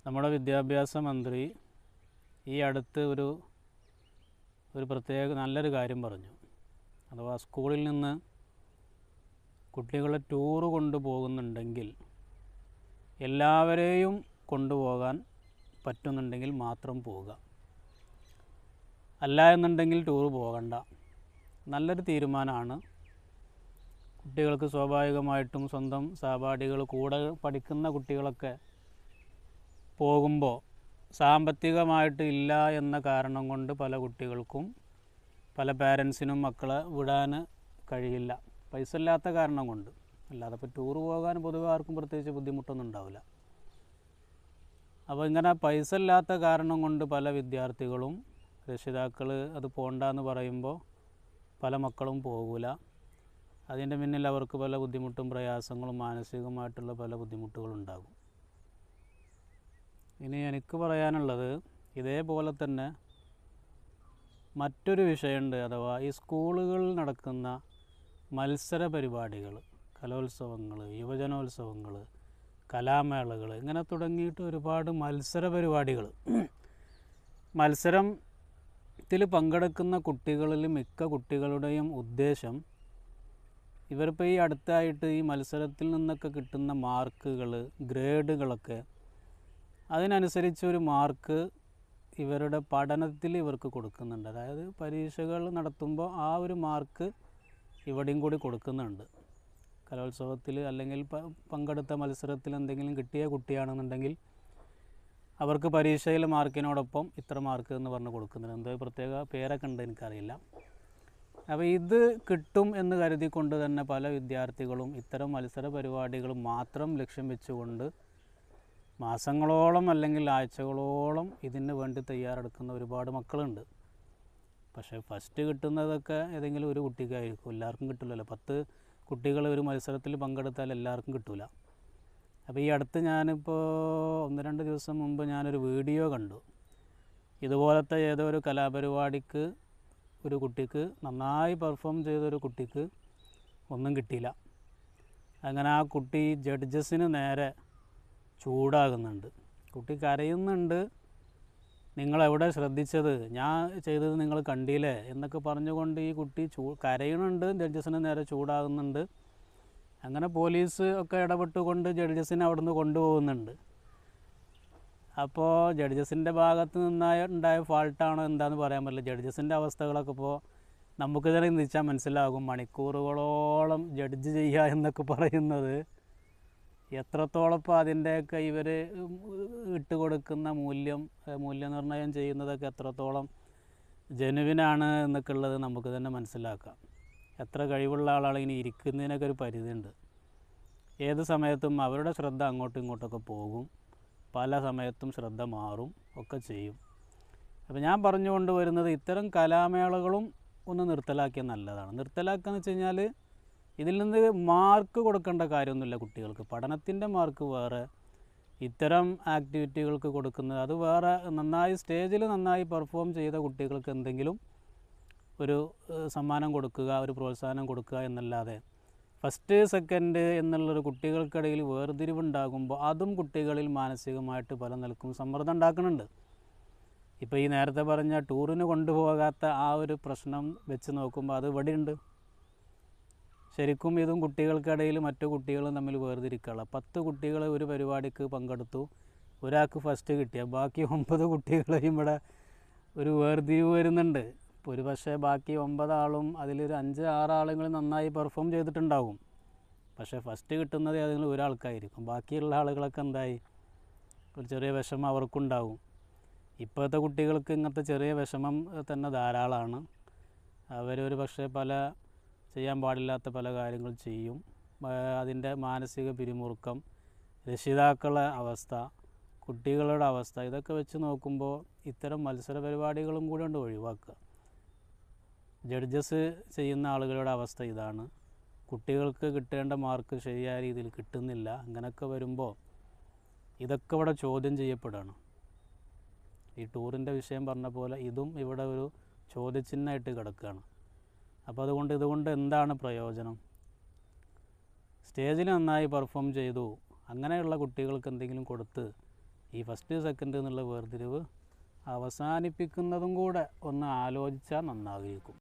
നമ്മുടെ വിദ്യാഭ്യാസ മന്ത്രി ഈ അടുത്ത് ഒരു പ്രത്യേക നല്ലൊരു കാര്യം പറഞ്ഞു. അഥവാ സ്കൂളിൽ നിന്ന് കുട്ടികളെ ടൂറ് കൊണ്ടുപോകുന്നുണ്ടെങ്കിൽ എല്ലാവരെയും കൊണ്ടുപോകാൻ പറ്റുന്നുണ്ടെങ്കിൽ മാത്രം പോവുക, അല്ല എന്നുണ്ടെങ്കിൽ ടൂറ് പോകണ്ട. നല്ലൊരു തീരുമാനമാണ്. കുട്ടികൾക്ക് സ്വാഭാവികമായിട്ടും സ്വന്തം സഹപാഠികൾ കൂടെ പഠിക്കുന്ന കുട്ടികളൊക്കെ പോകുമ്പോൾ സാമ്പത്തികമായിട്ട് ഇല്ല എന്ന കാരണം കൊണ്ട് പല കുട്ടികൾക്കും പല പാരൻസിനും മക്കളെ വിടാൻ കഴിയില്ല, പൈസ ഇല്ലാത്ത കാരണം കൊണ്ട്. അല്ലാതെ ഇപ്പോൾ ടൂറ് പോകാൻ പൊതുവെ ആർക്കും പ്രത്യേകിച്ച് ബുദ്ധിമുട്ടൊന്നും ഉണ്ടാവില്ല. അപ്പോൾ ഇങ്ങനെ പൈസ ഇല്ലാത്ത കാരണം കൊണ്ട് പല വിദ്യാർത്ഥികളും രക്ഷിതാക്കൾ അത് പോകണ്ടെന്ന് പറയുമ്പോൾ പല മക്കളും പോകില്ല. അതിൻ്റെ പിന്നിൽ അവർക്ക് പല ബുദ്ധിമുട്ടും പ്രയാസങ്ങളും മാനസികമായിട്ടുള്ള പല ബുദ്ധിമുട്ടുകളുണ്ടാകും. ഇനി എനിക്ക് പറയാനുള്ളത്, ഇതേപോലെ തന്നെ മറ്റൊരു വിഷയമുണ്ട്. അഥവാ ഈ സ്കൂളുകളിൽ നടക്കുന്ന മത്സര പരിപാടികൾ, കലോത്സവങ്ങൾ, യുവജനോത്സവങ്ങൾ, കലാമേളകൾ, ഇങ്ങനെ തുടങ്ങിയിട്ട് ഒരുപാട് മത്സര പരിപാടികൾ. മത്സരത്തിൽ പങ്കെടുക്കുന്ന കുട്ടികളിൽ മിക്ക കുട്ടികളുടെയും ഉദ്ദേശം, ഇവരിപ്പോൾ ഈ അടുത്തായിട്ട് ഈ മത്സരത്തിൽ നിന്നൊക്കെ കിട്ടുന്ന മാർക്കുകൾ, ഗ്രേഡുകളൊക്കെ അതിനനുസരിച്ചൊരു മാർക്ക് ഇവരുടെ പഠനത്തിൽ ഇവർക്ക് കൊടുക്കുന്നുണ്ട്. അതായത് പരീക്ഷകൾ നടത്തുമ്പോൾ ആ ഒരു മാർക്ക് ഇവിടെയും കൂടി കൊടുക്കുന്നുണ്ട്. കലോത്സവത്തിൽ അല്ലെങ്കിൽ പങ്കെടുത്ത മത്സരത്തിൽ എന്തെങ്കിലും കിട്ടിയ കുട്ടിയാണെന്നുണ്ടെങ്കിൽ അവർക്ക് പരീക്ഷയിൽ മാർക്കിനോടൊപ്പം ഇത്ര മാർക്ക് എന്ന് പറഞ്ഞ് കൊടുക്കുന്നുണ്ട്. എന്തോ പ്രത്യേക പേരൊക്കെ ഉണ്ട്, എനിക്കറിയില്ല. അപ്പോൾ ഇത് കിട്ടും എന്ന് കരുതിക്കൊണ്ട് തന്നെ പല വിദ്യാർത്ഥികളും ഇത്തരം മത്സര പരിപാടികൾ മാത്രം ലക്ഷ്യം വെച്ചുകൊണ്ട് മാസങ്ങളോളം അല്ലെങ്കിൽ ആഴ്ചകളോളം ഇതിന് വേണ്ടി തയ്യാറെടുക്കുന്ന ഒരുപാട് മക്കളുണ്ട്. പക്ഷേ ഫസ്റ്റ് കിട്ടുന്നതൊക്കെ ഏതെങ്കിലും ഒരു കുട്ടിക്കായിരിക്കും, എല്ലാവർക്കും കിട്ടില്ലല്ലോ. 10 കുട്ടികൾ ഒരു മത്സരത്തിൽ പങ്കെടുത്താൽ എല്ലാവർക്കും കിട്ടില്ല. അപ്പോൾ ഈ അടുത്ത് ഞാനിപ്പോൾ 1-2 ദിവസം മുമ്പ് ഞാനൊരു വീഡിയോ കണ്ടു. ഇതുപോലത്തെ ഏതോ ഒരു കലാപരിപാടിക്ക് ഒരു കുട്ടിക്ക്, നന്നായി പെർഫോം ചെയ്തൊരു കുട്ടിക്ക് ഒന്നും കിട്ടിയില്ല. അങ്ങനെ ആ കുട്ടി ജഡ്ജസിന് നേരെ ചൂടാകുന്നുണ്ട്. കുട്ടി കരയുന്നുണ്ട്. നിങ്ങളെവിടെ ശ്രദ്ധിച്ചത്, ഞാൻ ചെയ്തത് നിങ്ങൾ കണ്ടില്ലേ എന്നൊക്കെ പറഞ്ഞുകൊണ്ട് ഈ കുട്ടി കരയുന്നുണ്ട്, ജഡ്ജസിന് നേരെ ചൂടാകുന്നുണ്ട്. അങ്ങനെ പോലീസ് ഒക്കെ ഇടപെട്ടുകൊണ്ട് ജഡ്ജസിനെ അവിടെ നിന്ന് കൊണ്ടുപോകുന്നുണ്ട്. അപ്പോൾ ജഡ്ജസിൻ്റെ ഭാഗത്ത് ഉണ്ടായ ഫാൾട്ടാണോ എന്താണെന്ന് പറയാൻ പറ്റില്ല. ജഡ്ജസിൻ്റെ അവസ്ഥകളൊക്കെ ഇപ്പോൾ നമുക്ക് തന്നെ ചിന്തിച്ചാൽ മനസ്സിലാകും. മണിക്കൂറുകളോളം ജഡ്ജ് ചെയ്യുക എന്നൊക്കെ പറയുന്നത് എത്രത്തോളം ഇപ്പോൾ അതിൻ്റെയൊക്കെ ഇവർ ഇട്ട് കൊടുക്കുന്ന മൂല്യനിർണ്ണയം ചെയ്യുന്നതൊക്കെ എത്രത്തോളം ജെനുവിനാണ് എന്നൊക്കെ ഉള്ളത് നമുക്ക് തന്നെ മനസ്സിലാക്കാം. എത്ര കഴിവുള്ള ആളാണ് ഇനി ഇരിക്കുന്നതിനൊക്കെ ഒരു പരിധിയുണ്ട്. ഏത് സമയത്തും അവരുടെ ശ്രദ്ധ അങ്ങോട്ടും ഇങ്ങോട്ടൊക്കെ പോകും, പല സമയത്തും ശ്രദ്ധ മാറും ഒക്കെ ചെയ്യും. അപ്പോൾ ഞാൻ പറഞ്ഞുകൊണ്ട് വരുന്നത്, ഇത്തരം കലാമേളകളും ഒന്ന് നിർത്തലാക്കിയാൽ നല്ലതാണ്. നിർത്തലാക്കുക എന്ന് വെച്ച് കഴിഞ്ഞാൽ ഇതിൽ നിന്ന് മാർക്ക് കൊടുക്കേണ്ട കാര്യമൊന്നുമില്ല കുട്ടികൾക്ക്. പഠനത്തിൻ്റെ മാർക്ക് വേറെ, ഇത്തരം ആക്ടിവിറ്റികൾക്ക് കൊടുക്കുന്നത് അത് വേറെ. നന്നായി സ്റ്റേജിൽ നന്നായി പെർഫോം ചെയ്ത കുട്ടികൾക്ക് എന്തെങ്കിലും ഒരു സമ്മാനം കൊടുക്കുക, ഒരു പ്രോത്സാഹനം കൊടുക്കുക എന്നല്ലാതെ ഫസ്റ്റ് സെക്കൻഡ് എന്നുള്ളൊരു കുട്ടികൾക്കിടയിൽ വേർതിരിവുണ്ടാകുമ്പോൾ അതും കുട്ടികളിൽ മാനസികമായിട്ട് പല നിലക്കും സമ്മർദ്ദം ഉണ്ടാക്കുന്നുണ്ട്. ഇപ്പോൾ ഈ നേരത്തെ പറഞ്ഞ ടൂറിന് കൊണ്ടുപോകാത്ത ആ ഒരു പ്രശ്നം വെച്ച് നോക്കുമ്പോൾ അത് ഇവിടെയുണ്ട്. ശരിക്കും ഇതും കുട്ടികൾക്കിടയിൽ മറ്റു കുട്ടികളും തമ്മിൽ വേർതിരിക്കുകയുള്ള 10 കുട്ടികൾ ഒരു പരിപാടിക്ക് പങ്കെടുത്തു, ഒരാൾക്ക് ഫസ്റ്റ് കിട്ടിയ ബാക്കി 9 കുട്ടികളെയും ഇവിടെ ഒരു വേർതിരിവ് വരുന്നുണ്ട്. ഒരു പക്ഷേ ബാക്കി 9 ആളും അതിലൊരു 5-6 ആളുകൾ നന്നായി പെർഫോം ചെയ്തിട്ടുണ്ടാകും. പക്ഷേ ഫസ്റ്റ് കിട്ടുന്നത് ഏതെങ്കിലും ഒരാൾക്കായിരിക്കും. ബാക്കിയുള്ള ആളുകളൊക്കെ എന്തായി, ഒരു ചെറിയ വിഷമം അവർക്കുണ്ടാകും. ഇപ്പോഴത്തെ കുട്ടികൾക്ക് ഇങ്ങനത്തെ ചെറിയ വിഷമം തന്നെ ധാരാളമാണ്. അവരൊരു പക്ഷേ ചെയ്യാൻ പാടില്ലാത്ത പല കാര്യങ്ങൾ ചെയ്യും. അതിൻ്റെ മാനസിക പിരിമുറുക്കം, രക്ഷിതാക്കളുടെ അവസ്ഥ, കുട്ടികളുടെ അവസ്ഥ, ഇതൊക്കെ വെച്ച് നോക്കുമ്പോൾ ഇത്തരം മത്സര പരിപാടികളും കൂടെ കൊണ്ട് ഒഴിവാക്കുക. ജഡ്ജസ് ചെയ്യുന്ന ആളുകളുടെ അവസ്ഥ ഇതാണ്. കുട്ടികൾക്ക് കിട്ടേണ്ട മാർക്ക് ശരിയായ രീതിയിൽ കിട്ടുന്നില്ല. അങ്ങനെയൊക്കെ വരുമ്പോൾ ഇതൊക്കെ ഇവിടെ ചോദ്യം ചെയ്യപ്പെടുകയാണ്. ഈ ടൂറിൻ്റെ വിഷയം പറഞ്ഞ പോലെ ഇതും ഇവിടെ ഒരു ചോദ്യചിഹ്നമായിട്ട് കിടക്കുകയാണ്. അപ്പോൾ ഇതുകൊണ്ട് എന്താണ് പ്രയോജനം? സ്റ്റേജിൽ നന്നായി പെർഫോം ചെയ്തു അങ്ങനെയുള്ള കുട്ടികൾക്ക് എന്തെങ്കിലും കൊടുത്ത് ഈ ഫസ്റ്റ് സെക്കൻഡ് എന്നുള്ള വേർതിരിവ് അവസാനിപ്പിക്കുന്നതും കൂടെ ഒന്ന് ആലോചിച്ചാൽ നന്നായിരിക്കും.